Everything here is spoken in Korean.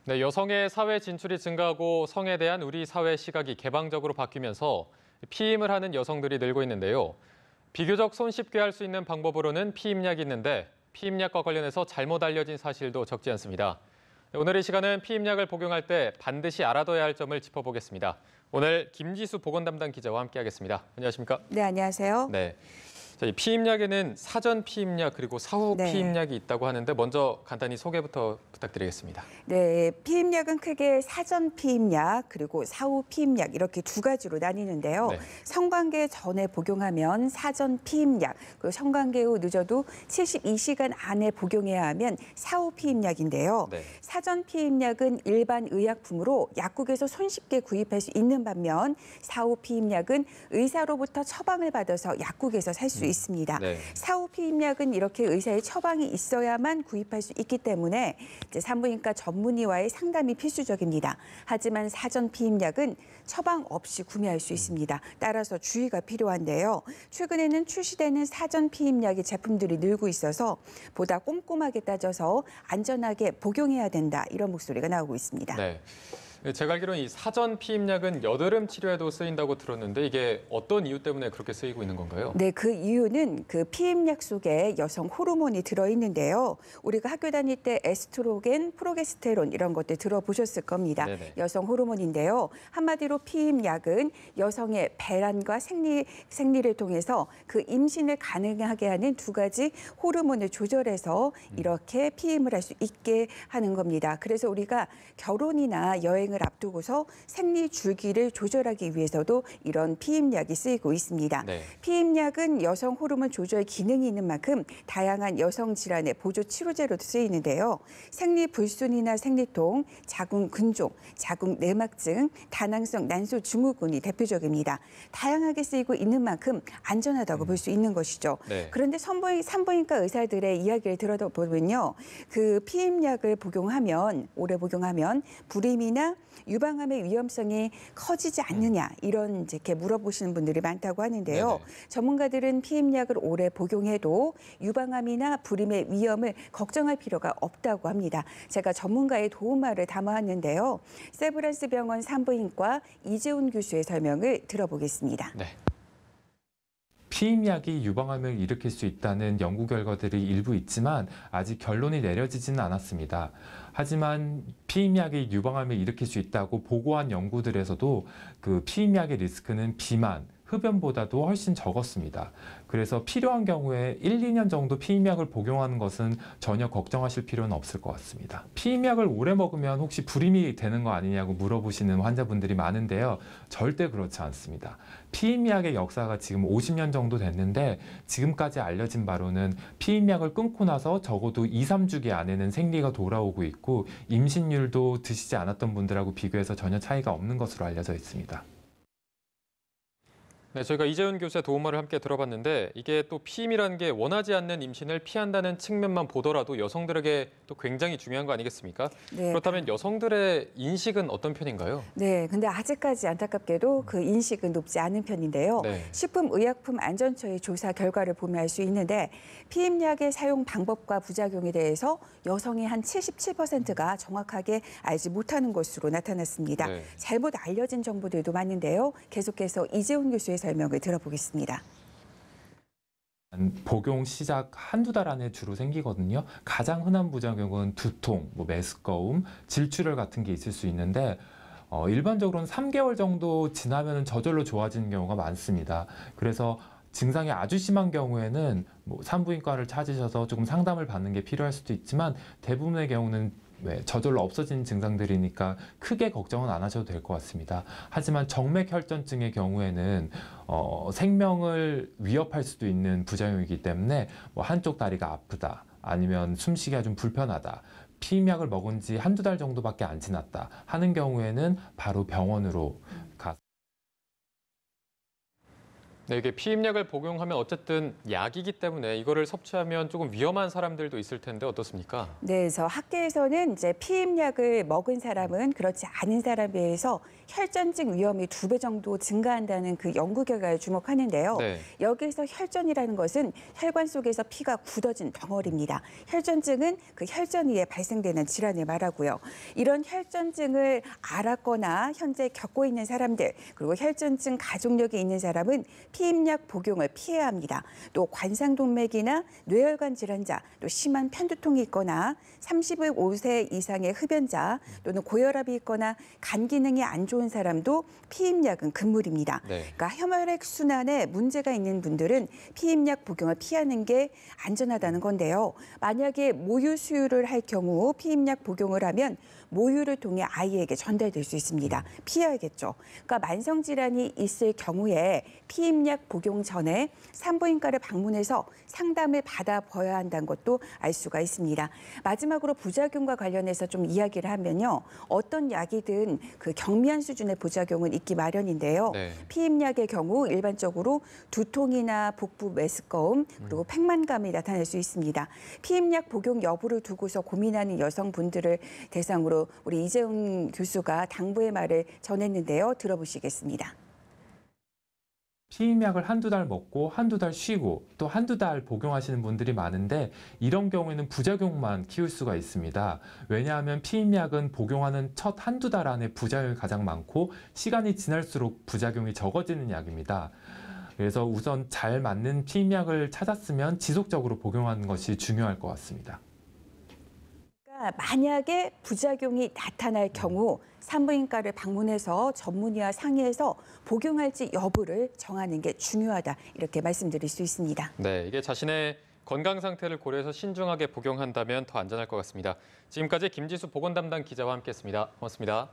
네, 여성의 사회 진출이 증가하고 성에 대한 우리 사회 시각이 개방적으로 바뀌면서 피임을 하는 여성들이 늘고 있는데요. 비교적 손쉽게 할 수 있는 방법으로는 피임약이 있는데 피임약과 관련해서 잘못 알려진 사실도 적지 않습니다. 오늘 이 시간은 피임약을 복용할 때 반드시 알아둬야 할 점을 짚어보겠습니다. 오늘 김지수 보건 담당 기자와 함께하겠습니다. 안녕하십니까? 네, 안녕하세요. 네. 자, 이 피임약에는 사전 피임약 그리고 사후 네. 피임약이 있다고 하는데 먼저 간단히 소개부터 부탁드리겠습니다. 네, 피임약은 크게 사전 피임약 그리고 사후 피임약 이렇게 두 가지로 나뉘는데요. 네. 성관계 전에 복용하면 사전 피임약, 그리고 성관계 후 늦어도 72시간 안에 복용해야 하면 사후 피임약인데요. 네. 사전 피임약은 일반 의약품으로 약국에서 손쉽게 구입할 수 있는 반면 사후 피임약은 의사로부터 처방을 받아서 약국에서 살 수 있습니다. 네. 사후 피임약은 이렇게 의사의 처방이 있어야만 구입할 수 있기 때문에 이제 산부인과 전문의와의 상담이 필수적입니다. 하지만 사전 피임약은 처방 없이 구매할 수 있습니다. 따라서 주의가 필요한데요. 최근에는 출시되는 사전 피임약의 제품들이 늘고 있어서 보다 꼼꼼하게 따져서 안전하게 복용해야 된다, 이런 목소리가 나오고 있습니다. 네. 제가 알기로는 이 사전 피임약은 여드름 치료에도 쓰인다고 들었는데 이게 어떤 이유 때문에 그렇게 쓰이고 있는 건가요? 네, 그 이유는 그 피임약 속에 여성 호르몬이 들어있는데요. 우리가 학교 다닐 때 에스트로겐, 프로게스테론 이런 것들 들어보셨을 겁니다. 네네. 여성 호르몬인데요. 한마디로 피임약은 여성의 배란과 생리를 통해서 그 임신을 가능하게 하는 두 가지 호르몬을 조절해서 이렇게 피임을 할 수 있게 하는 겁니다. 그래서 우리가 결혼이나 여행을 앞두고서 생리 주기를 조절하기 위해서도 이런 피임약이 쓰이고 있습니다. 네. 피임약은 여성 호르몬 조절 기능이 있는 만큼 다양한 여성 질환의 보조 치료제로도 쓰이는데요. 생리 불순이나 생리통, 자궁 근종, 자궁 내막증, 다낭성 난소 증후군이 대표적입니다. 다양하게 쓰이고 있는 만큼 안전하다고 볼 수 있는 것이죠. 네. 그런데 산부인과 의사들의 이야기를 들어보면요, 그 피임약을 오래 복용하면 불임이나 유방암의 위험성이 커지지 않느냐, 이런 이렇게 물어보시는 분들이 많다고 하는데요. 네네. 전문가들은 피임약을 오래 복용해도 유방암이나 불임의 위험을 걱정할 필요가 없다고 합니다. 제가 전문가의 도움말을 담아왔는데요. 세브란스 병원 산부인과 이재훈 교수의 설명을 들어보겠습니다. 네. 피임약이 유방암을 일으킬 수 있다는 연구 결과들이 일부 있지만 아직 결론이 내려지지는 않았습니다. 하지만 피임약이 유방암을 일으킬 수 있다고 보고한 연구들에서도 그 피임약의 리스크는 비만, 흡연보다도 훨씬 적었습니다. 그래서 필요한 경우에 1, 2년 정도 피임약을 복용하는 것은 전혀 걱정하실 필요는 없을 것 같습니다. 피임약을 오래 먹으면 혹시 불임이 되는 거 아니냐고 물어보시는 환자분들이 많은데요. 절대 그렇지 않습니다. 피임약의 역사가 지금 50년 정도 됐는데 지금까지 알려진 바로는 피임약을 끊고 나서 적어도 2, 3주기 안에는 생리가 돌아오고 있고 임신율도 드시지 않았던 분들하고 비교해서 전혀 차이가 없는 것으로 알려져 있습니다. 네, 저희가 이재훈 교수의 도움말을 함께 들어봤는데 이게 또 피임이라는 게 원하지 않는 임신을 피한다는 측면만 보더라도 여성들에게 또 굉장히 중요한 거 아니겠습니까? 네. 그렇다면 여성들의 인식은 어떤 편인가요? 네, 근데 아직까지 안타깝게도 그 인식은 높지 않은 편인데요. 네. 식품의약품안전처의 조사 결과를 보면 알 수 있는데 피임약의 사용 방법과 부작용에 대해서 여성의 한 77%가 정확하게 알지 못하는 것으로 나타났습니다. 네. 잘못 알려진 정보들도 많은데요. 계속해서 이재훈 교수의 설명을 들어보겠습니다. 복용 시작 한두 달 안에 주로 생기거든요. 가장 흔한 부작용은 두통, 메스꺼움, 질출혈 같은 게 있을 수 있는데 일반적으로는 3개월 정도 지나면 저절로 좋아지는 경우가 많습니다. 그래서 증상이 아주 심한 경우에는 산부인과를 찾으셔서 조금 상담을 받는 게 필요할 수도 있지만 대부분의 경우는 저절로 없어지는 증상들이니까 크게 걱정은 안 하셔도 될 것 같습니다. 하지만 정맥혈전증의 경우에는 생명을 위협할 수도 있는 부작용이기 때문에 한쪽 다리가 아프다, 아니면 숨쉬기가 좀 불편하다, 피임약을 먹은 지 한두 달 정도밖에 안 지났다 하는 경우에는 바로 병원으로 가서 네, 이게 피임약을 복용하면 어쨌든 약이기 때문에 이거를 섭취하면 조금 위험한 사람들도 있을 텐데 어떻습니까? 네, 그래서 학계에서는 이제 피임약을 먹은 사람은 그렇지 않은 사람에 비해서 혈전증 위험이 2배 정도 증가한다는 그 연구 결과에 주목하는데요. 네. 여기서 혈전이라는 것은 혈관 속에서 피가 굳어진 덩어리입니다. 혈전증은 그 혈전 위에 발생되는 질환을 말하고요. 이런 혈전증을 앓았거나 현재 겪고 있는 사람들, 그리고 혈전증 가족력이 있는 사람은 피임약 복용을 피해야 합니다. 또 관상동맥이나 뇌혈관 질환자, 또 심한 편두통이 있거나 35세 이상의 흡연자 또는 고혈압이 있거나 간 기능이 안 좋은 사람도 피임약은 금물입니다. 네. 그러니까 혈액 순환에 문제가 있는 분들은 피임약 복용을 피하는 게 안전하다는 건데요. 만약에 모유 수유를 할 경우 피임약 복용을 하면 모유를 통해 아이에게 전달될 수 있습니다. 피해야겠죠. 그러니까 만성 질환이 있을 경우에 피임약 복용 전에 산부인과를 방문해서 상담을 받아봐야 한다는 것도 알 수가 있습니다. 마지막으로 부작용과 관련해서 좀 이야기를 하면요. 어떤 약이든 그 경미한 수준의 부작용은 있기 마련인데요. 네. 피임약의 경우 일반적으로 두통이나 복부 메스꺼움 그리고 팽만감이 나타날 수 있습니다. 피임약 복용 여부를 두고서 고민하는 여성분들을 대상으로 우리 이재훈 교수가 당부의 말을 전했는데요. 들어보시겠습니다. 피임약을 한두 달 먹고 한두 달 쉬고 또 한두 달 복용하시는 분들이 많은데 이런 경우에는 부작용만 키울 수가 있습니다. 왜냐하면 피임약은 복용하는 첫 한두 달 안에 부작용이 가장 많고 시간이 지날수록 부작용이 적어지는 약입니다. 그래서 우선 잘 맞는 피임약을 찾았으면 지속적으로 복용하는 것이 중요할 것 같습니다. 만약에 부작용이 나타날 경우 산부인과를 방문해서 전문의와 상의해서 복용할지 여부를 정하는 게 중요하다 이렇게 말씀드릴 수 있습니다. 네, 이게 자신의 건강 상태를 고려해서 신중하게 복용한다면 더 안전할 것 같습니다. 지금까지 김지수 보건담당 기자와 함께했습니다. 고맙습니다.